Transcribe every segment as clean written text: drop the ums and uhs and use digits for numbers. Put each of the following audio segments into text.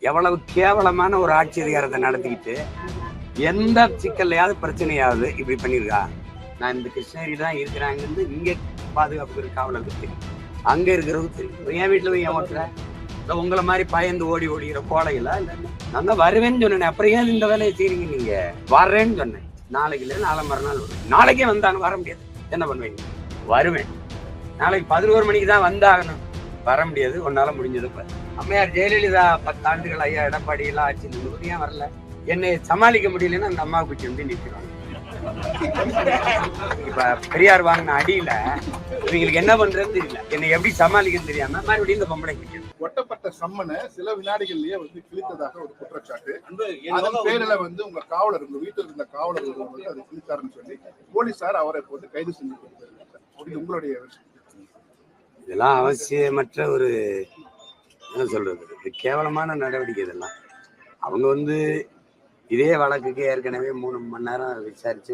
எவ்வளவு கேவலமான ஒரு ஆட்சி அதிகாரத்தை நடத்திக்கிட்டு எந்த சிக்கல்லையாவது பிரச்சனையாவது இப்படி பண்ணிருக்கா? நான் இந்த கிருஷ்ணகிரி தான் இருக்கிறாங்கன்னு இங்க பாதுகாப்பு காவலருக்கு தெரியும், அங்க இருக்கிறவங்க தெரியும். என் வீட்டுல போய் ஏன் ஓட்டுற? உங்களை மாதிரி பயந்து ஓடிக்கிற கோலையில நான் தான் வருவேன்னு சொன்னேன். அப்புறம் ஏன் இந்த வேலையை செய்றீங்க? நீங்க வர்றேன்னு சொன்னேன். நாளைக்கு இல்லை, நாளை மறுநாள் வருவேன். நாளைக்கே வந்தாலும் வர முடியாது. என்ன பண்ணுவீங்க? வருவேன். நாளைக்கு 11 மணிக்கு தான் வந்தாகணும். வர முடியாது. ஒன்னால முடிஞ்சது. அம்மையார் ஜெயலலிதா 10 ஆண்டுகள், ஐயா எடப்பாடி எல்லாம் ஆட்சி இருந்தது. ஏன் வரல? என்னை சமாளிக்க முடியலன்னு அந்த அம்மா குச்சி வந்து நிற்கிறாங்க. இப்ப பெரியார் வாங்கின அடியில இவங்களுக்கு என்ன பண்றதுன்னு தெரியல, என்னை எப்படி சமாளிக்கிறது தெரியாம மறுபடியும் இந்த பொம்பளை குச்சி ஒட்டப்பட்ட சம்மனை சில வினாடிகள்லயே வந்து கிழித்ததாக ஒரு குற்றச்சாட்டு. அதன் பேரில வந்து உங்க காவலர், உங்க வீட்டில் இருந்த காவலர் வந்து அதை கிழித்தாருன்னு சொல்லி போலீசார் அவரை போட்டு கைது செஞ்சு உங்களுடைய இதெல்லாம் அவசியமற்ற ஒரு என்ன சொல்றது, கேவலமான நடவடிக்கை இதெல்லாம். அவங்க வந்து இதே வழக்குக்கு ஏற்கனவே 3 மணி நேரம் விசாரிச்சு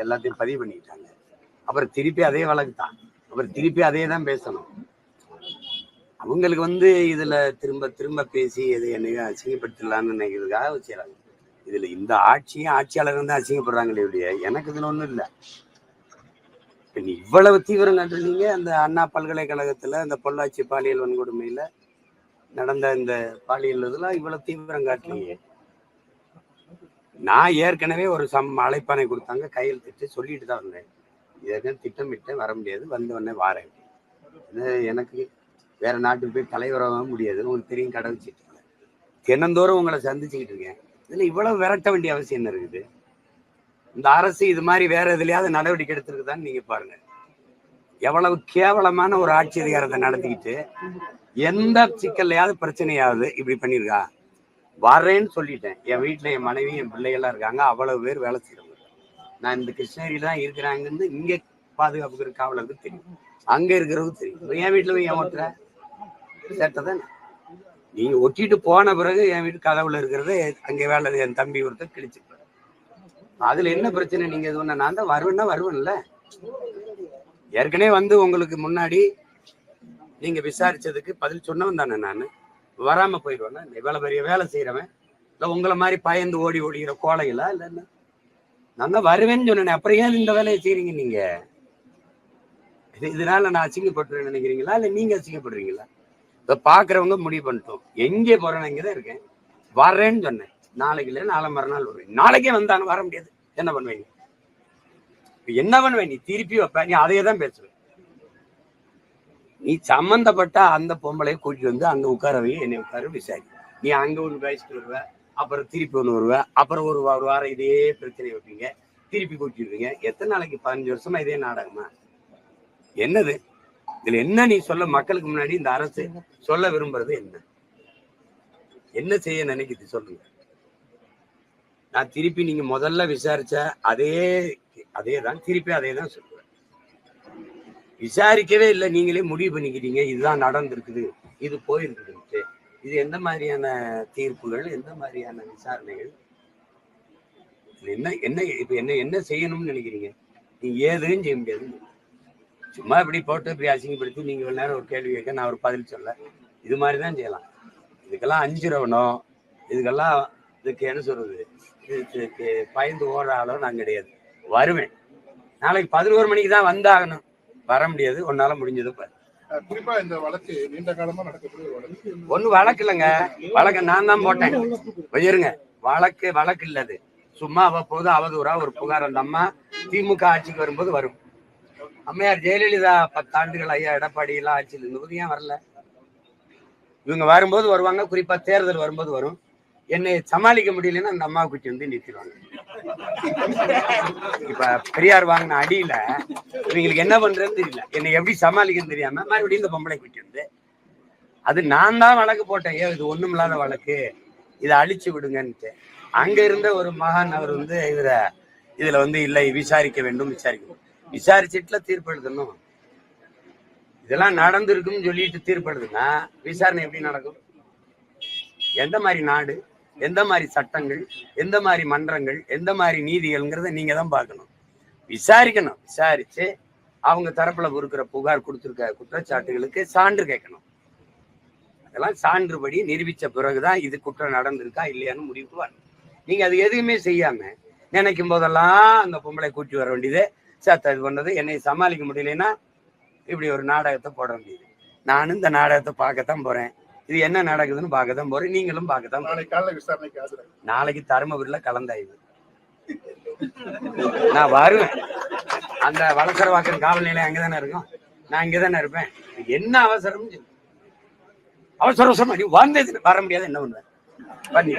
எல்லாத்தையும் பதிவு பண்ணிக்கிட்டாங்க. அப்புறம் திருப்பி அதே வழக்கு தான், அப்புறம் திருப்பி அதே தான் பேசணும். அவங்களுக்கு வந்து இதுல திரும்ப திரும்ப பேசி எது என்னையும் அசிங்கப்படுத்தலான்னு நினைக்கிறதுக்காக வச்சுறாங்க. இதுல இந்த ஆட்சியாளர் வந்து அசிங்கப்படுறாங்களே இல்லையா, எனக்கு இதுல ஒண்ணும் இல்லை. நீ இவ்வளவு தீவிரம் கண்டிருந்தீங்க அந்த அண்ணா பல்கலைக்கழகத்துல அந்த பொள்ளாச்சி பாலியல் வன்கொடுமையில நடந்த இந்த பாலியல் இதெல்லாம் இவ்வளவு தீவிரம் காட்டுறீங்க. நான் ஏற்கனவே ஒரு அழைப்பானை கொடுத்தாங்க, கையெழுத்திட்டு சொல்லிட்டு தான் வந்தேன். இதற்கு திட்டமிட்டேன், வர முடியாது, வந்த உடனே வாரேன். எனக்கு வேற நாட்டுக்கு போய் தலைவராக முடியாது, உங்களுக்கு தெரியும். கடை வச்சுட்டு தினந்தோறும் உங்களை சந்திச்சுக்கிட்டு இருக்கேன். இதுல இவ்வளவு விரட்ட வேண்டிய அவசியம் என்ன இருக்குது? இந்த அரசு இது மாதிரி வேற எதுலையாவது நடவடிக்கை எடுத்திருக்குதான்னு நீங்க பாருங்க. எவ்வளவு கேவலமான ஒரு ஆட்சி அதிகாரத்தை நடத்திக்கிட்டு எந்த சிக்கல்லையாவது பிரச்சனையாவது இப்படி பண்ணிருக்கா? வர்றேன்னு சொல்லிட்டேன். என் வீட்டுல என் மனைவி, என் பிள்ளைகள்லாம் இருக்காங்க. அவ்வளவு பேர் வேலை செய்யறவங்க. நான் இந்த கிருஷ்ணகிரியில தான் இருக்கிறாங்கன்னு இங்க பாதுகாப்பு காவலருக்கு தெரியும், அங்க இருக்கிறவங்க தெரியும். என் வீட்டுல போய் ஏன் ஓட்டுற? சேட்டை நீங்க ஒட்டிட்டு போன பிறகு என் வீட்டு கதவுல இருக்கிறது அங்கே வேலை என் தம்பி ஒருத்தர் கிழிச்சுப்பாரு. அதுல என்ன பிரச்சனை? நீங்க இது ஒண்ணு, நான் தான் வருவேன்னா வருவேன்ல. ஏற்கனவே வந்து உங்களுக்கு முன்னாடி நீங்க விசாரிச்சதுக்கு பதில் சொன்னவன் தானே. நான் வராம போயிடுவேன்னா? இவ்வளவு பெரிய வேலை செய்யறவன் இல்ல உங்களை மாதிரி பயந்து ஓடிக்கிற கோலையில இல்ல என்ன? நான் தான் வருவேன்னு சொன்னேன். அப்புறம் ஏன் இந்த வேலையை செய்றீங்க? நீங்க இதனால நான் அசிங்கப்படுறேன்னு நினைக்கிறீங்களா இல்ல நீங்க அசிங்கப்படுறீங்களா? இப்ப பாக்குறவங்க முடிவு பண்ணிட்டோம். எங்கே போறேன்னு இங்கதான் இருக்கேன். வர்றேன்னு சொன்னேன். நாளைக்கு இல்லை, நாளை மறுநாள் வருவேன். நாளைக்கே வந்தாலும் வர முடியாது. என்ன பண்ணுவீங்க? என்ன பண்ணுவேன்? நீ திருப்பி வைப்ப, நீ அதையே தான் பேசுவேன். நீ சம்பந்தப்பட்ட அந்த பொம்பளையை கூட்டிட்டு வந்து அங்க உட்காரவே, என்னை உட்கார விசாரி. நீ அங்க ஒண்ணு பேசிட்டு வருவ, அப்புறம் திருப்பி ஒண்ணு வருவ, அப்புறம் ஒரு வாரம் இதே பிரச்சனை வைப்பீங்க, திருப்பி கூட்டிடுவீங்க. எத்தனை நாளைக்கு? 15 வருஷமா இதே நாடகமா? என்னது இதுல என்ன நீ சொல்ல? மக்களுக்கு முன்னாடி இந்த அரசு சொல்ல விரும்புறது என்ன? என்ன செய்ய நினைக்குது சொல்லுங்க. நான் திருப்பி நீங்க முதல்ல விசாரிச்ச அதே தான் திருப்பி அதே தான் சொல்லுவேன். விசாரிக்கவே இல்லை, நீங்களே முடிவு பண்ணிக்கிட்டீங்க இதுதான் நடந்திருக்குது, இது போயிருக்குது. இது எந்த மாதிரியான தீர்ப்புகள், எந்த மாதிரியான விசாரணைகள்? இப்ப என்ன செய்யணும்னு நினைக்கிறீங்க? நீங்க ஏதுன்னு செய்ய முடியாது. சும்மா இப்படி போட்டு இப்படி அசிங்கப்படுத்தி நீங்க இவ்வளவு நேரம் ஒரு கேள்வி கேட்க, நான் ஒரு பதில் சொல்ல, இது மாதிரிதான் செய்யலாம். இதுக்கெல்லாம் அஞ்சுறவனும் இதுக்கெல்லாம் இதுக்கு என்ன சொல்றது, இதுக்கு பயந்து ஓடுற அளவு நான் கிடையாது. வருவேன். நாளைக்கு 11 மணிக்கு தான் வந்தாகணும். வர முடியாது. ஒன்னால முடிஞ்சது. குறிப்பா இந்த வழக்கு நீண்ட காலமா நடக்கக்கூடிய வழக்கு. ஒண்ணு வழக்கு இல்லைங்க, வழக்க நான் தான் போட்டேன். வச்சிருங்க, வழக்கு இல்லது. சும்மா அவ்வப்போது அவதூறா ஒரு புகார். அந்த அம்மா திமுக ஆட்சிக்கு வரும்போது வரும். அம்மையார் ஜெயலலிதா 10 ஆண்டுகள், ஐயா எடப்பாடி எல்லாம் ஆட்சியில் இருந்தபோது ஏன் வரல? இவங்க வரும்போது வருவாங்க. குறிப்பா தேர்தல் வரும்போது வரும். என்னை சமாளிக்க முடியலன்னா அந்த அம்மா குச்சி வந்து நிறுத்திடுவாங்க. இப்ப பெரியார் வாங்கின அடியில இவங்களுக்கு என்ன பண்றதுன்னு தெரியல, என்னை எப்படி சமாளிக்கன்னு தெரியாம மறுபடியும் இந்த பொம்பளை குச்சி வந்து, அது நான் தான் வழக்கு போட்டேன். இது ஒண்ணும் இல்லாத வழக்கு, இதை அழிச்சு விடுங்கன்ட்டு. அங்க இருந்த ஒரு மகான் அவர் வந்து இதுல வந்து இல்லை, விசாரிக்க வேண்டும், விசாரிச்சுட்டுல தீர்ப்பு எழுதணும். இதெல்லாம் நடந்திருக்குன்னு சொல்லிட்டு தீர்ப்பு எழுதுனா விசாரணை எப்படி நடக்கும்? எந்த மாதிரி நாடு, எந்த மாதிரி சட்டங்கள், எந்த மாதிரி மன்றங்கள், எந்த மாதிரி நீதிகள்ங்கிறத நீங்க தான் பார்க்கணும். விசாரிக்கணும். விசாரிச்சு அவங்க தரப்புல இருக்கிற புகார் கொடுத்திருக்க குற்றச்சாட்டுகளுக்கு சான்று கேட்கணும். இதெல்லாம் சான்றுபடி நிரூபித்த பிறகுதான் இது குற்றம் நடந்திருக்கா இல்லையான்னு முடிவுக்கு வரணும். நீங்கள் அது எதுவுமே செய்யாமல் நினைக்கும் போதெல்லாம் அந்த பொம்பளை கூட்டி வர வேண்டியது இது பண்ணது என்னை சமாளிக்க முடியலன்னா இப்படி ஒரு நாடகத்தை போட வேண்டியது. நானும் இந்த நாடகத்தை பார்க்கத்தான் போகிறேன். இது என்ன நடக்குதுன்னு பார்க்கத்தான் போகிறேன். நீங்களும் பார்க்கத்தான். நாளைக்கு தருமபுரியில் கலந்தாய்வு. நான் வருவேன். அந்த வளசரவாக்கம் காவல் நிலையம் அங்கதானே இருக்கும். நான் இங்கதானே இருப்பேன். என்ன அவசரம்? அவசரம் நீ வந்தது வர முடியாது. என்ன பண்ணுவேன் பண்ணி